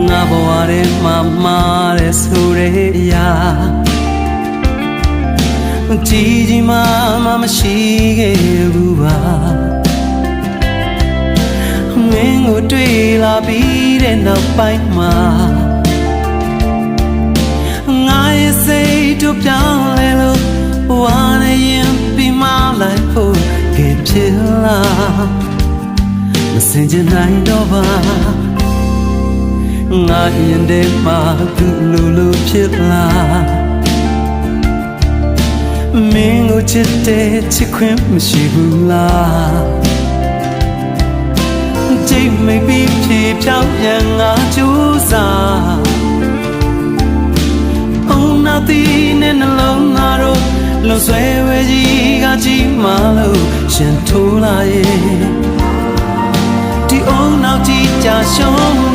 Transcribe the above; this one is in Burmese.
ငါဘဝထဲမှာမာတဲ့ဆိုတဲ့အရာကြီးမှမရှိခဲ့ဘူးပါမင်းကိုတွေ့လာပြီးတဲ့နောက်ပိုင်းမှာငါရဲ့စိတ်တို့ပြောင်းလဲလို့ဝါနေရင်ပြီးမှလိုက်ဖို့ဖြစ်လာမစင်ကြနိုင်တော့ပါငါရင်ထဲမှာသူ့လိုဖြစ်လာမင်းကိုချစ်တဲ့ချစ်ခွင့်မရှိဘူးလားကြိတ်မိတ်ပြီးဖြေဖြောင်းပြန်ငါကြိုးစားအုံနာတီနဲ့နှလုံးသားတို့လုံဆွဲဝဲကြီးကကြီးမှလို့ရှင်ထိုးလာရဲ့ဒီအုံနောက်ကြီးကြာရှုံး